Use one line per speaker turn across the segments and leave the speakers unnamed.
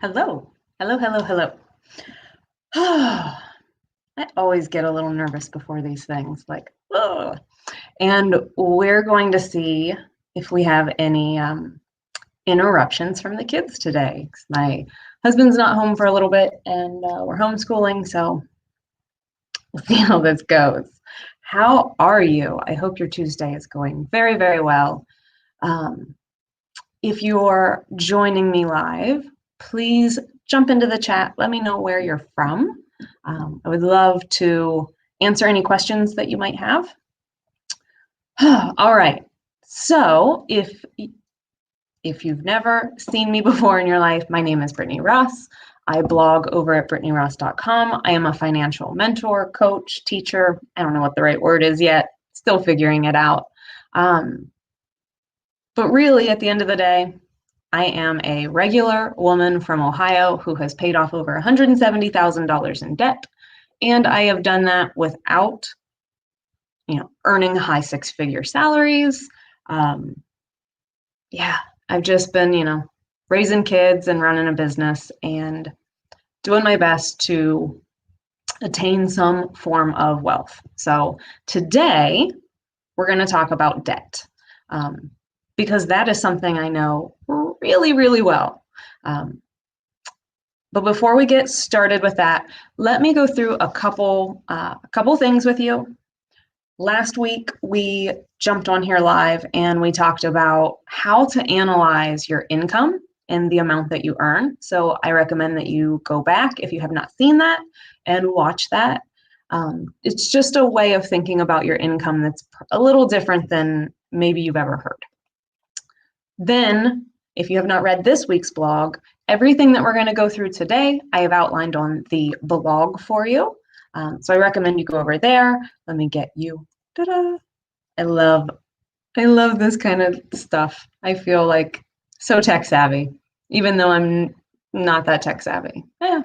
Hello, hello, hello, hello. I always get a little nervous before these things, like, oh. And we're going to see if we have any interruptions from the kids today. 'Cause my husband's not home for a little bit, and we're homeschooling, so we'll see how this goes. How are you? I hope your Tuesday is going very, very well. Um, if you're joining me live, please jump into the chat. Let me know where you're from. I would love to answer any questions that you might have. All right. So if you've never seen me before in your life, my name is Brittany Ross. I blog over at brittanyross.com. I am a financial mentor, coach, teacher. I don't know what the right word is yet. Still figuring it out. But really, at the end of the day, I am a regular woman from Ohio who has paid off over $170,000 in debt, and I have done that without, earning high six-figure salaries. I've just been, raising kids and running a business and doing my best to attain some form of wealth. So today, we're going to talk about debt. Because that is something I know really, really well. But before we get started with that, let me go through a couple things with you. Last week, we jumped on here live and we talked about how to analyze your income and the amount that you earn. So I recommend that you go back if you have not seen that and watch that. It's just a way of thinking about your income that's a little different than maybe you've ever heard. Then, if you have not read this week's blog, everything that we're going to go through today, I have outlined on the blog for you. So I recommend you go over there. Let me get you. Ta-da! I love this kind of stuff. I feel like so tech savvy, even though I'm not that tech savvy. Yeah.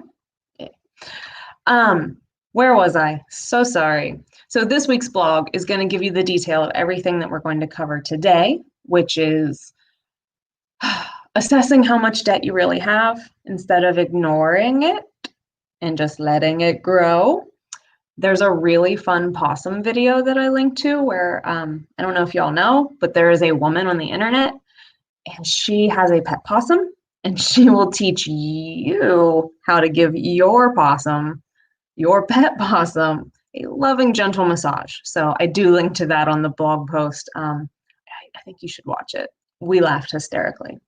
Where was I? So sorry. So this week's blog is going to give you the detail of everything that we're going to cover today, which is assessing how much debt you really have instead of ignoring it and just letting it grow. There's a really fun possum video that I linked to where, I don't know if y'all know, but there is a woman on the internet and she has a pet possum and she will teach you how to give your pet possum, a loving, gentle massage. So I do link to that on the blog post. I think you should watch it. We laughed hysterically.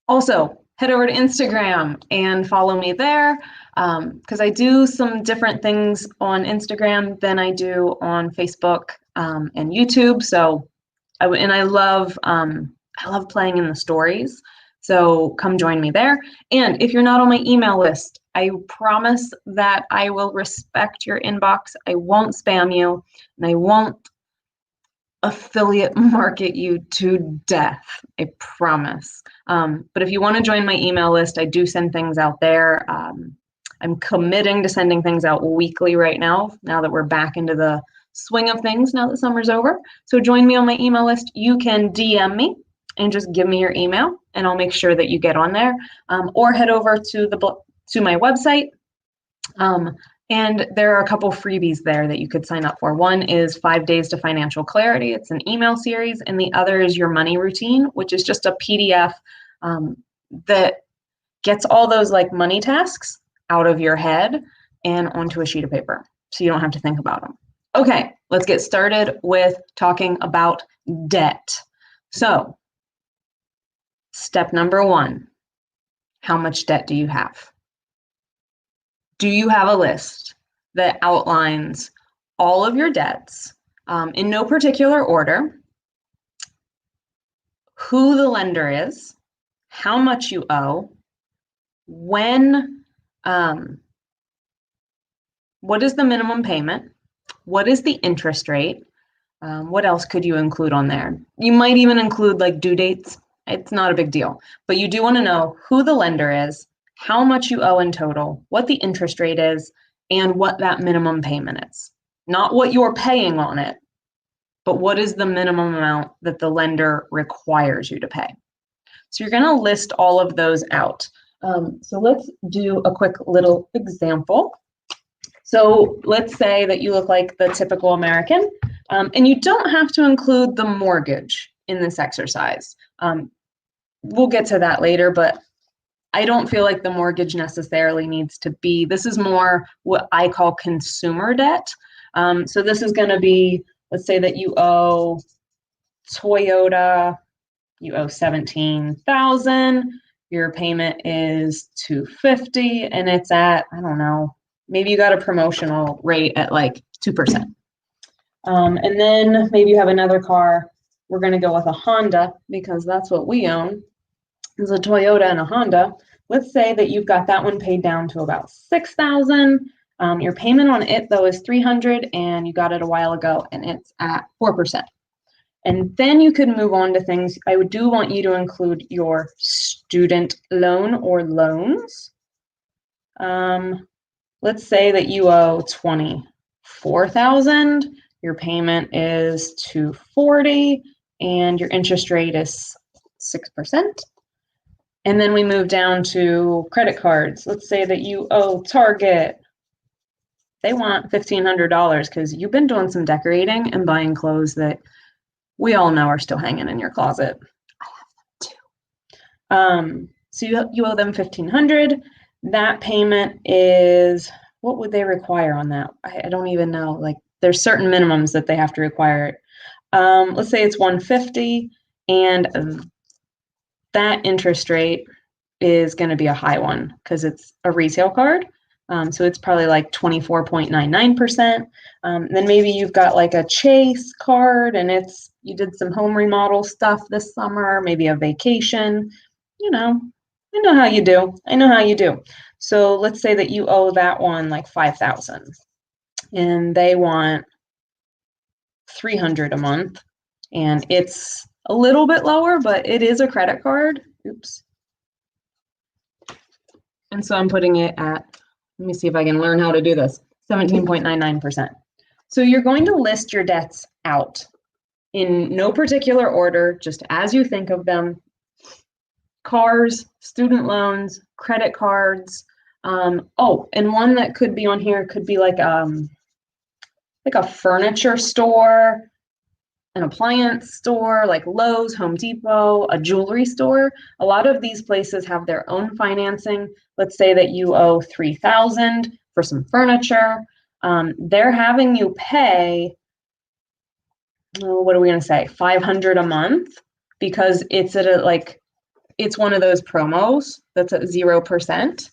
Also, head over to Instagram and follow me there because I do some different things on Instagram than I do on Facebook and YouTube. So, I love playing in the stories. So come join me there. And if you're not on my email list, I promise that I will respect your inbox. I won't spam you, and I won't affiliate market you to death. I promise. But if you want to join my email list, I do send things out there. I'm committing to sending things out weekly right now that we're back into the swing of things now that summer's over. So join me on my email list. You can DM me and just give me your email and I'll make sure that you get on there. Or head over to my website. And there are a couple freebies there that you could sign up for. One is 5 Days to Financial Clarity. It's an email series. And the other is Your Money Routine, which is just a PDF that gets all those like money tasks out of your head and onto a sheet of paper. So you don't have to think about them. Okay, let's get started with talking about debt. So step number 1, how much debt do you have? Do you have a list that outlines all of your debts in no particular order, who the lender is, how much you owe, when, what is the minimum payment, what is the interest rate, what else could you include on there? You might even include like due dates. It's not a big deal, but you do want to know who the lender is, how much you owe in total, what the interest rate is, and what that minimum payment is. Not what you're paying on it, but what is the minimum amount that the lender requires you to pay. So you're going to list all of those out. So let's do a quick little example. So let's say that you look like the typical American, and you don't have to include the mortgage in this exercise. We'll get to that later, but I don't feel like the mortgage necessarily needs to be. This is more what I call consumer debt. So this is going to be, let's say that you owe Toyota, you owe $17,000. Your payment is $250, and it's at, I don't know, maybe you got a promotional rate at like 2%. And then maybe you have another car. We're going to go with a Honda because that's what we own. Is a Toyota and a Honda. Let's say that you've got that one paid down to about $6,000. Your payment on it though is $300, and you got it a while ago, and it's at 4%. And then you could move on to things. I do want you to include your student loan or loans. Let's say that you owe $24,000. Your payment is $240, and your interest rate is 6%. And then we move down to credit cards. Let's say that you owe Target. They want $1,500 because you've been doing some decorating and buying clothes that we all know are still hanging in your closet. I have them too. So you owe them $1,500. That payment is, what would they require on that? I don't even know. Like there's certain minimums that they have to require. Let's say it's $150, and that interest rate is going to be a high one because it's a retail card. So it's probably like 24.99%. Then maybe you've got like a Chase card, and you did some home remodel stuff this summer, maybe a vacation. I know how you do. I know how you do. So let's say that you owe that one like $5,000, and they want $300 a month, and it's a little bit lower, but it is a credit card. Oops. And so I'm putting it at, let me see if I can learn how to do this, 17.99%. So you're going to list your debts out in no particular order, just as you think of them. Cars, student loans, credit cards. Oh, and one that could be on here could be like a furniture store, an appliance store like Lowe's, Home Depot, a jewelry store. A lot of these places have their own financing. Let's say that you owe $3,000 for some furniture. They're having you pay, what are we going to say, $500 a month, because it's at it's one of those promos that's at 0%.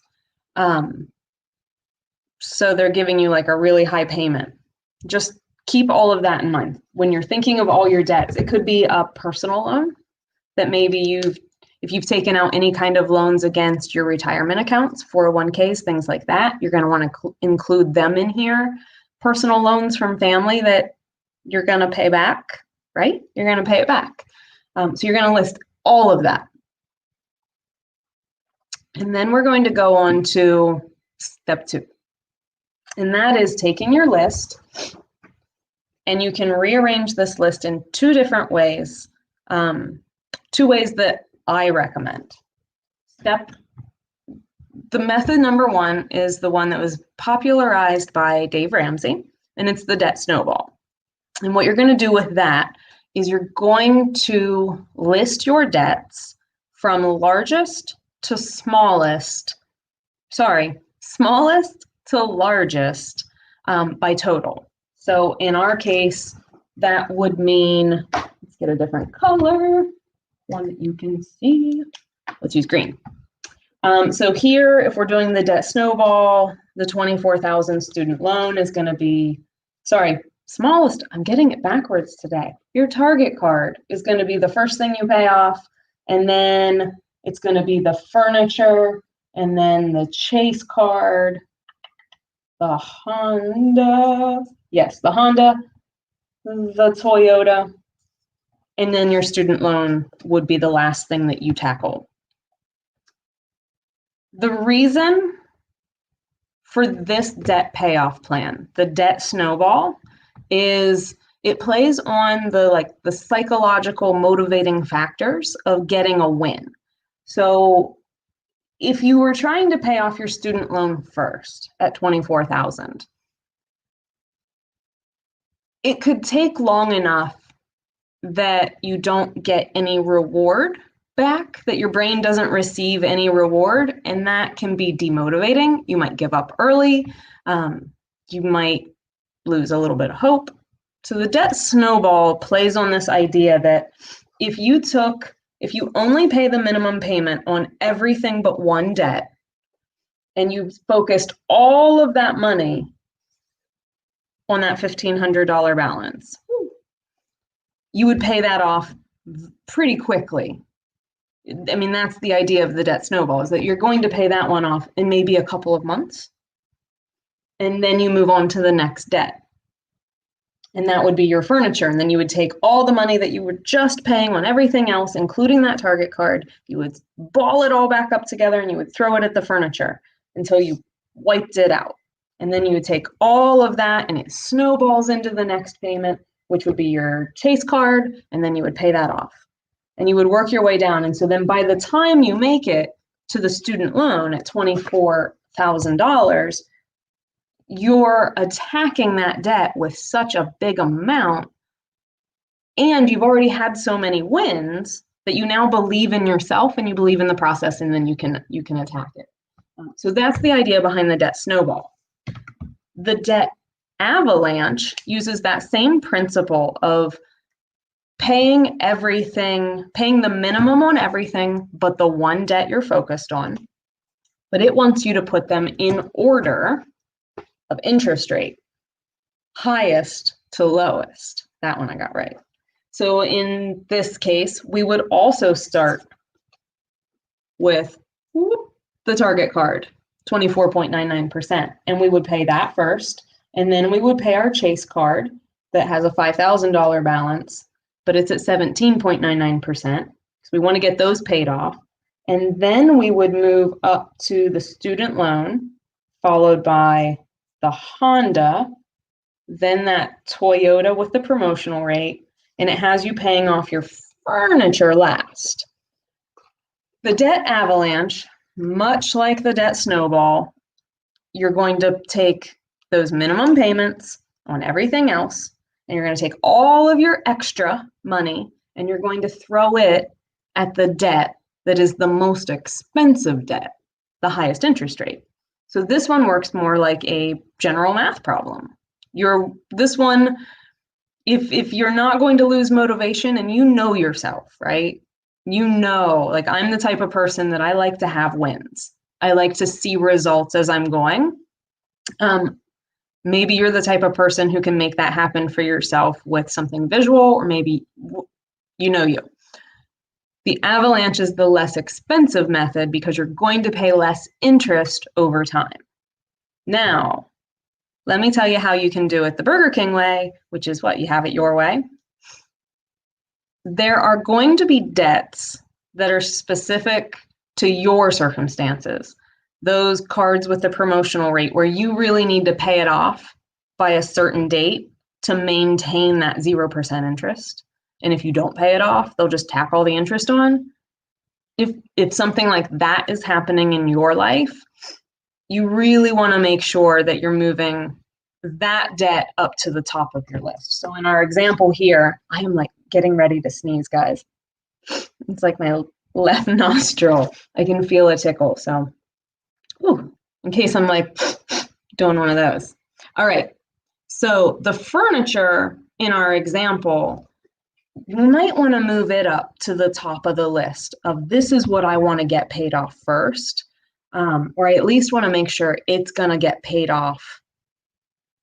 So they're giving you like a really high payment. Just keep all of that in mind. When you're thinking of all your debts, it could be a personal loan that maybe if you've taken out any kind of loans against your retirement accounts, 401ks, things like that, you're going to want to include them in here. Personal loans from family that you're going to pay back, right? You're going to pay it back. So you're going to list all of that. And then we're going to go on to step 2. And that is taking your list, and you can rearrange this list in 2 different ways, 2 ways that I recommend. The method number 1 is the one that was popularized by Dave Ramsey, and it's the debt snowball. And what you're going to do with that is you're going to list your debts from largest to smallest to largest by total. So in our case, that would mean, let's get a different color, one that you can see. Let's use green. So here, if we're doing the debt snowball, the $24,000 student loan is going to be, smallest, I'm getting it backwards today. Your Target card is going to be the first thing you pay off, and then it's going to be the furniture, and then the Chase card, the Honda, the Toyota, and then your student loan would be the last thing that you tackle. The reason for this debt payoff plan, the debt snowball, is it plays on the psychological motivating factors of getting a win. So if you were trying to pay off your student loan first at $24,000, it could take long enough that you don't get any reward back, that your brain doesn't receive any reward, and that can be demotivating. You might give up early. You might lose a little bit of hope. So the debt snowball plays on this idea that if you only pay the minimum payment on everything but one debt, and you focused all of that money on that $1,500 balance, you would pay that off pretty quickly. I mean, that's the idea of the debt snowball, is that you're going to pay that one off in maybe a couple of months, and then you move on to the next debt. And that would be your furniture. And then you would take all the money that you were just paying on everything else, including that Target card, you would ball it all back up together and you would throw it at the furniture until you wiped it out. And then you would take all of that and it snowballs into the next payment, which would be your Chase card, and then you would pay that off. And you would work your way down. And so then by the time you make it to the student loan at $24,000, you're attacking that debt with such a big amount, and you've already had so many wins that you now believe in yourself and you believe in the process, and then you can attack it. So that's the idea behind the debt snowball. The debt avalanche uses that same principle of paying the minimum on everything but the one debt you're focused on, but it wants you to put them in order of interest rate, highest to lowest. That one I got right. So in this case, we would also start with the Target card, 24.99%, and we would pay that first, and then we would pay our Chase card that has a $5,000 balance, but it's at 17.99%. So we want to get those paid off, and then we would move up to the student loan, followed by the Honda, then that Toyota with the promotional rate, and it has you paying off your furniture last. The debt avalanche, much like the debt snowball, you're going to take those minimum payments on everything else, and you're going to take all of your extra money and you're going to throw it at the debt that is the most expensive debt, the highest interest rate. So this one works more like a general math problem. This one, if you're not going to lose motivation, and you know yourself, right? You know, like, I'm the type of person that I like to have wins. I like to see results as I'm going. Maybe you're the type of person who can make that happen for yourself with something visual, or maybe you. The avalanche is the less expensive method because you're going to pay less interest over time. Now, let me tell you how you can do it the Burger King way, which is what? You have it your way. There are going to be debts that are specific to your circumstances. Those cards with the promotional rate where you really need to pay it off by a certain date to maintain that 0% interest. And if you don't pay it off, they'll just tack all the interest on. If something like that is happening in your life, you really want to make sure that you're moving that debt up to the top of your list. So in our example here, I am like getting ready to sneeze, guys. It's like my left nostril. I can feel a tickle. So, in case I'm like doing one of those. All right. So the furniture in our example, you might want to move it up to the top of the list of this is what I want to get paid off first, or I at least want to make sure it's going to get paid off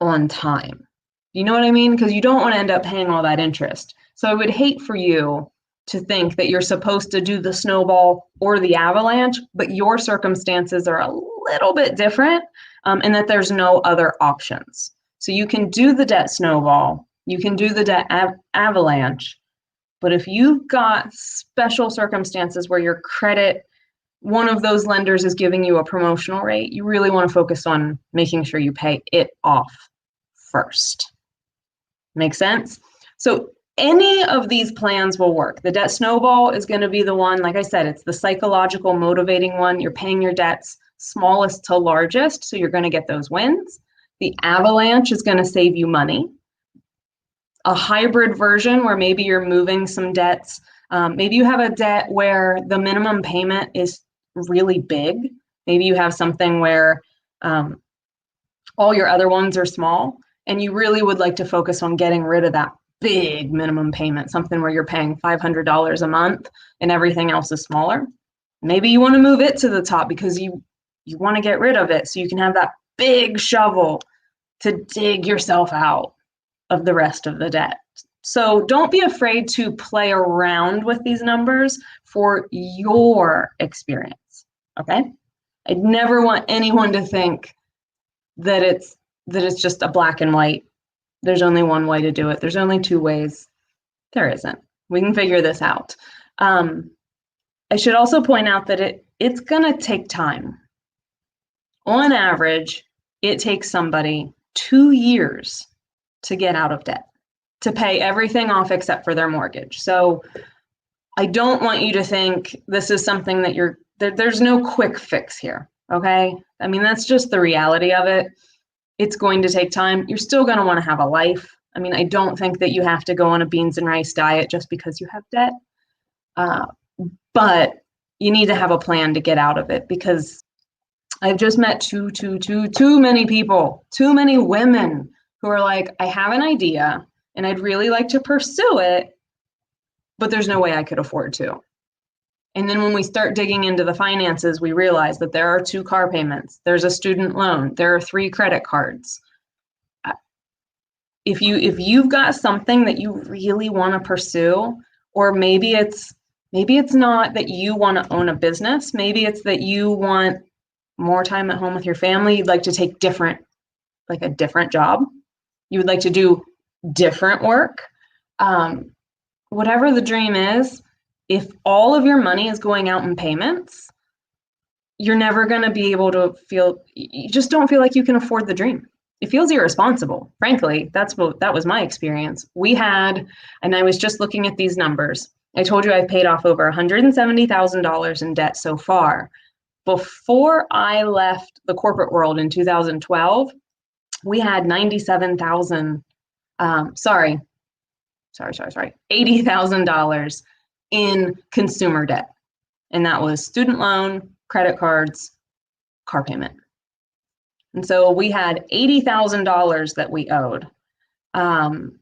on time. You know what I mean? Because you don't want to end up paying all that interest. So I would hate for you to think that you're supposed to do the snowball or the avalanche, but your circumstances are a little bit different, and that there's no other options. So you can do the debt snowball, you can do the debt avalanche, but if you've got special circumstances where your credit, one of those lenders is giving you a promotional rate, you really want to focus on making sure you pay it off first. Make sense? So any of these plans will work. The debt snowball is going to be the one, like I said, it's the psychological motivating one. You're paying your debts smallest to largest, so you're going to get those wins. The avalanche is going to save you money. A hybrid version where maybe you're moving some debts. Maybe you have a debt where the minimum payment is really big. Maybe you have something where all your other ones are small, and you really would like to focus on getting rid of that big minimum payment, something where you're paying $500 a month and everything else is smaller. Maybe you want to move it to the top because you want to get rid of it so you can have that big shovel to dig yourself out of the rest of the debt. So don't be afraid to play around with these numbers for your experience, okay? I'd never want anyone to think that it's just a black and white. There's only one way to do it. There's only two ways. There isn't. We can figure this out. I should also point out that it's going to take time. On average, it takes somebody 2 years to get out of debt, to pay everything off except for their mortgage. So I don't want you to think this is something that there's no quick fix here, okay? I mean, that's just the reality of it. It's going to take time. You're still going to want to have a life. I mean, I don't think that you have to go on a beans and rice diet just because you have debt. But you need to have a plan to get out of it, because I've just met too many people, too many women who are like, I have an idea and I'd really like to pursue it, but there's no way I could afford to. And then when we start digging into the finances, we realize that there are 2 car payments, there's a student loan, there are 3 credit cards. If you've got something that you really want to pursue, or maybe it's not that you want to own a business, maybe it's that you want more time at home with your family, you'd like to take a different job, you would like to do different work, whatever the dream is, if all of your money is going out in payments, you're never going to be able to you just don't feel like you can afford the dream. It feels irresponsible. Frankly, that was my experience. And I was just looking at these numbers. I told you I've paid off over $170,000 in debt so far. Before I left the corporate world in 2012, we had $80,000 in consumer debt. And that was student loan, credit cards, car payment. And so we had $80,000 that we owed. And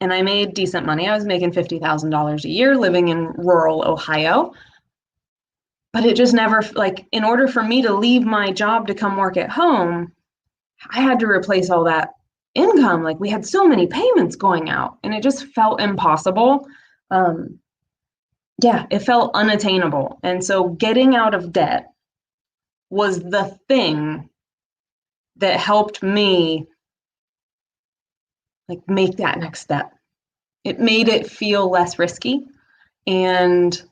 I made decent money. I was making $50,000 a year living in rural Ohio. But it just never, in order for me to leave my job to come work at home, I had to replace all that income. We had so many payments going out, and it just felt impossible. It felt unattainable. And so getting out of debt was the thing that helped me make that next step. It made it feel less risky and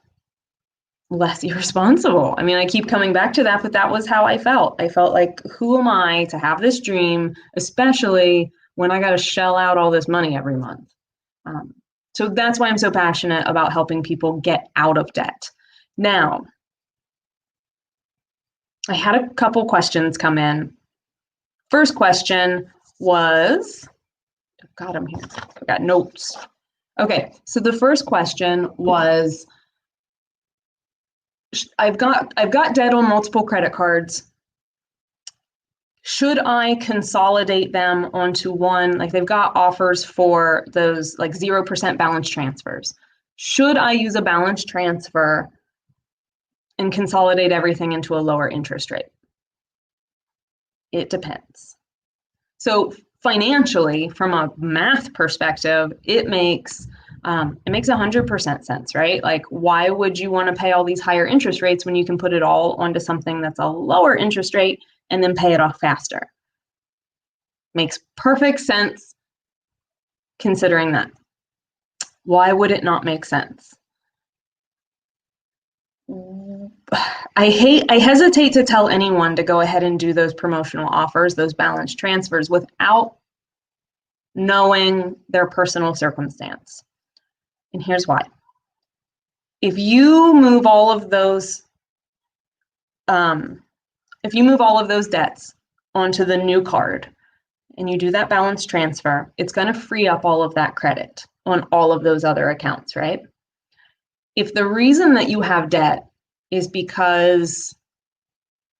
less irresponsible. I mean, I keep coming back to that, but that was how I felt. I felt like, who am I to have this dream, especially when I got to shell out all this money every month? So that's why I'm so passionate about helping people get out of debt. Now, I had a couple questions come in. First question was, God, I'm here. I got notes. Okay, so the first question was, I've got debt on multiple credit cards. Should I consolidate them onto one? They've got offers for those 0% balance transfers. Should I use a balance transfer and consolidate everything into a lower interest rate? It depends. So financially, from a math perspective, it makes 100% sense, right? Why would you want to pay all these higher interest rates when you can put it all onto something that's a lower interest rate and then pay it off faster? Makes perfect sense considering that. Why would it not make sense? I hesitate to tell anyone to go ahead and do those promotional offers, those balance transfers, without knowing their personal circumstance. And here's why. If you move all of those debts onto the new card and you do that balance transfer, it's going to free up all of that credit on all of those other accounts, right? If the reason that you have debt is because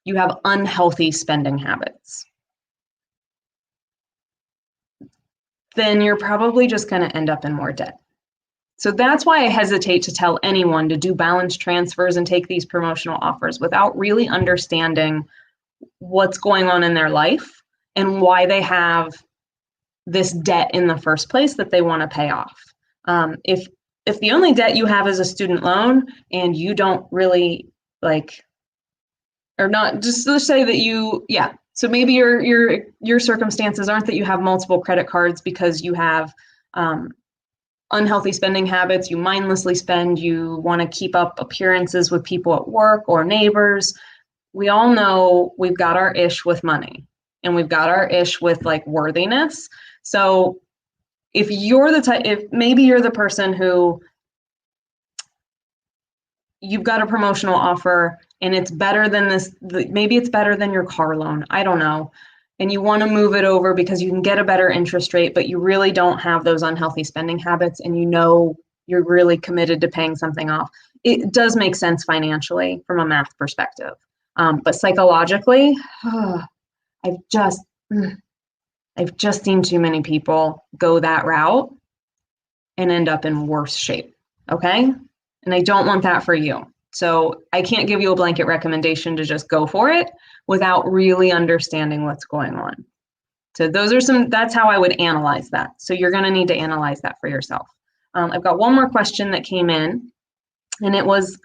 you have unhealthy spending habits, then you're probably just going to end up in more debt. So that's why I hesitate to tell anyone to do balance transfers and take these promotional offers without really understanding what's going on in their life and why they have this debt in the first place that they want to pay off. If the only debt you have is a student loan and you don't really or not, just let's say that so maybe your circumstances aren't that you have multiple credit cards because you have unhealthy spending habits, you mindlessly spend, you want to keep up appearances with people at work or neighbors. We all know we've got our ish with money and we've got our ish with worthiness. So if maybe you're the person who you've got a promotional offer and it's better than maybe it's better than your car loan, I don't know, and you want to move it over because you can get a better interest rate, but you really don't have those unhealthy spending habits and you're really committed to paying something off. It does make sense financially from a math perspective. But psychologically, I've just seen too many people go that route and end up in worse shape, okay? And I don't want that for you. So I can't give you a blanket recommendation to just go for it without really understanding what's going on. So that's how I would analyze that. So you're gonna need to analyze that for yourself. I've got one more question that came in, and it was,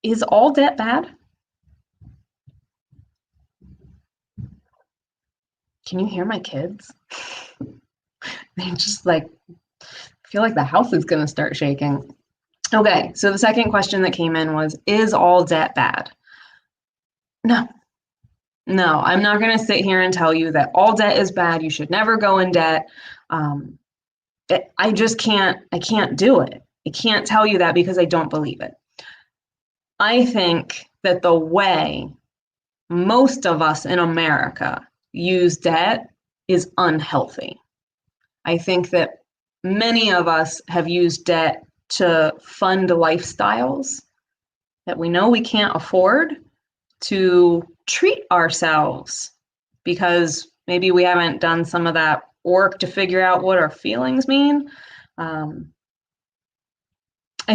is all debt bad? Can you hear my kids? They just feel like the house is gonna start shaking. Okay, so the second question that came in was, is all debt bad? No, I'm not gonna sit here and tell you that all debt is bad, you should never go in debt. I can't do it. I can't tell you that because I don't believe it. I think that the way most of us in America use debt is unhealthy. I think that many of us have used debt to fund lifestyles that we know we can't afford, to treat ourselves because maybe we haven't done some of that work to figure out what our feelings mean. I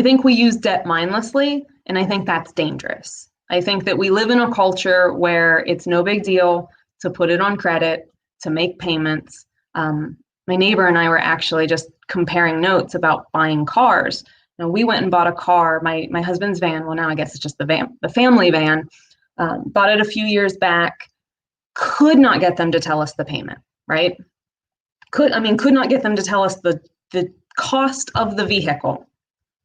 think we use debt mindlessly, and I think that's dangerous. I think that we live in a culture where it's no big deal to put it on credit, to make payments. My neighbor and I were actually just comparing notes about buying cars. Now, we went and bought a car, my husband's van, well, now I guess it's just the family van, bought it a few years back, could not get them to tell us the payment, right? Could not get them to tell us the cost of the vehicle.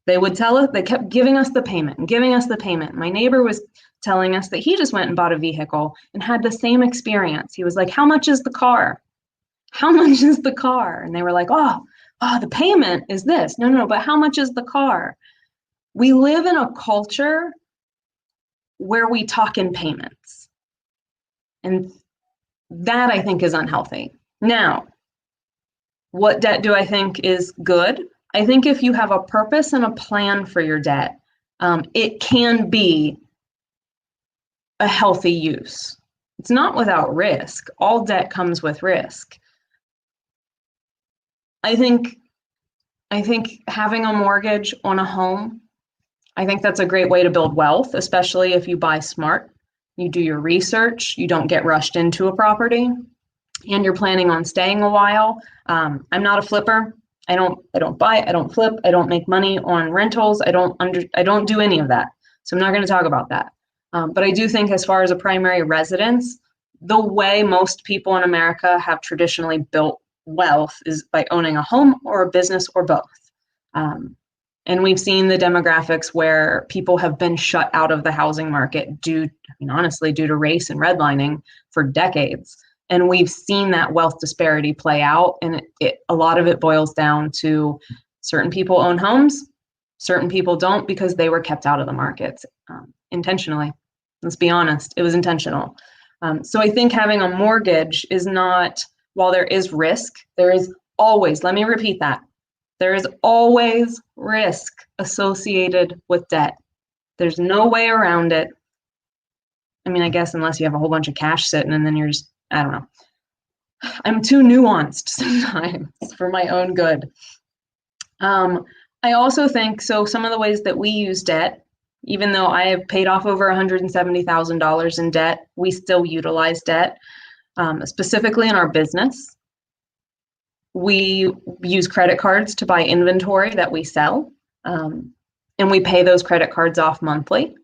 They would tell us, they kept giving us the payment and giving us the payment. My neighbor was telling us that he just went and bought a vehicle and had the same experience. He was like, how much is the car? How much is the car? And they were like, oh, the payment is this. No, but how much is the car? We live in a culture where we talk in payments. And that I think is unhealthy. Now, what debt do I think is good? I think if you have a purpose and a plan for your debt, it can be a healthy use. It's not without risk. All debt comes with risk. I think having a mortgage on a home, I think that's a great way to build wealth, especially if you buy smart. You do your research, you don't get rushed into a property, and you're planning on staying a while. I'm not a flipper. I don't buy, I don't flip, I don't make money on rentals. I don't do any of that. So I'm not going to talk about that. But I do think as far as a primary residence, the way most people in America have traditionally built wealth is by owning a home or a business or both. And we've seen the demographics where people have been shut out of the housing market honestly, due to race and redlining for decades. And we've seen that wealth disparity play out. And a lot of it boils down to certain people own homes, certain people don't because they were kept out of the markets intentionally. Let's be honest, it was intentional. So I think having a mortgage is not, while there is risk, there is always, let me repeat that, there is always risk associated with debt. There's no way around it. I mean, I guess unless you have a whole bunch of cash sitting and then you're just, I don't know. I'm too nuanced sometimes for my own good. I also think, so some of the ways that we use debt, even though I have paid off over $170,000 in debt, we still utilize debt, specifically in our business. We use credit cards to buy inventory that we sell, and we pay those credit cards off monthly.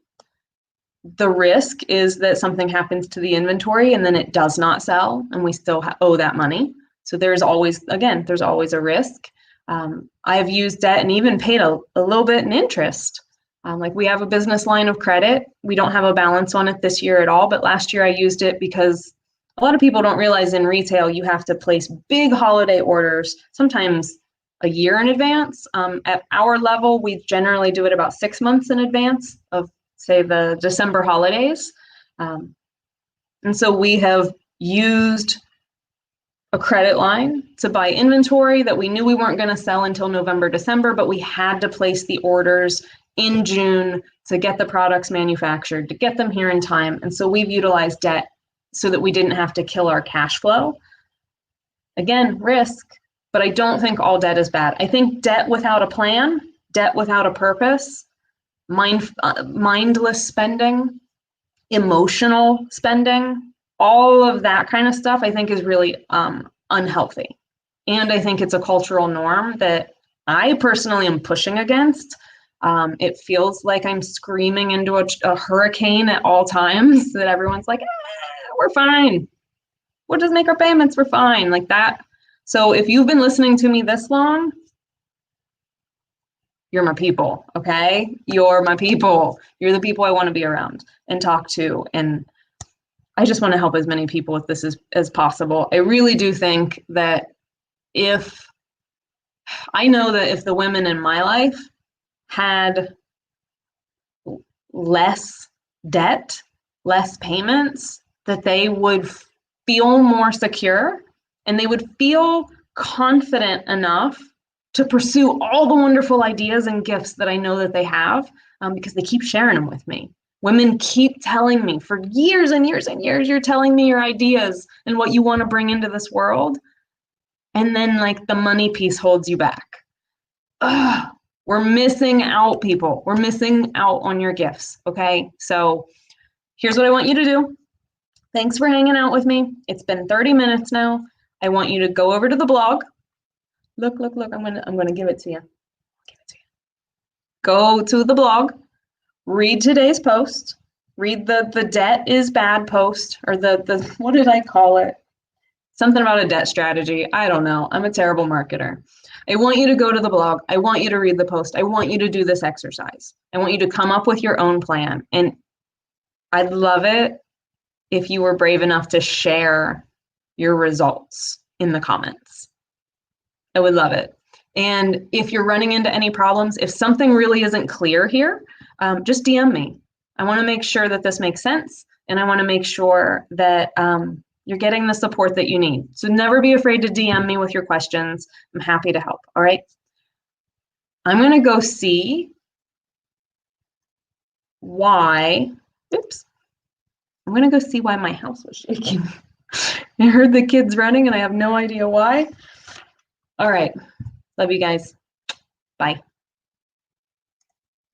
The risk is that something happens to the inventory and then it does not sell and we still owe that money. So there's always, again, there's always a risk. I have used debt and even paid a little bit in interest. Like we have a business line of credit. We don't have a balance on it this year at all, but last year I used it because a lot of people don't realize in retail you have to place big holiday orders, sometimes a year in advance. At our level, we generally do it about 6 months in advance of, say, the December holidays. And so we have used a credit line to buy inventory that we knew we weren't going to sell until November, December, but we had to place the orders in June to get the products manufactured, to get them here in time. And so we've utilized debt so that we didn't have to kill our cash flow. Again, risk, but I don't think all debt is bad. I think debt without a plan, debt without a purpose, mindless spending, emotional spending, all of that kind of stuff, I think is really unhealthy. And I think it's a cultural norm that I personally am pushing against. It feels like I'm screaming into a hurricane at all times that everyone's like, we're fine. We'll just make our payments. We're fine. Like that. So if you've been listening to me this long, you're my people, okay? You're my people. You're the people I want to be around and talk to. And I just want to help as many people with this as possible. I really do think that if the women in my life had less debt, less payments, that they would feel more secure and they would feel confident enough to pursue all the wonderful ideas and gifts that I know that they have, because they keep sharing them with me. Women keep telling me for years and years and years, you're telling me your ideas and what you want to bring into this world. And then like the money piece holds you back. Ugh, we're missing out, people. We're missing out on your gifts, okay? So here's what I want you to do. Thanks for hanging out with me. It's been 30 minutes now. I want you to go over to the blog. Look, I'm gonna give it to you. Go to the blog, read today's post, read the debt is bad post, or the what did I call it? Something about a debt strategy. I don't know. I'm a terrible marketer. I want you to go to the blog. I want you to read the post. I want you to do this exercise. I want you to come up with your own plan. And I'd love it if you were brave enough to share your results in the comments. I would love it. And if you're running into any problems, if something really isn't clear here, just DM me. I want to make sure that this makes sense. And I want to make sure that you're getting the support that you need. So never be afraid to DM me with your questions. I'm happy to help. All right. I'm going to go see why, I'm going to go see why my house was shaking. I heard the kids running and I have no idea why. All right. Love you guys. Bye.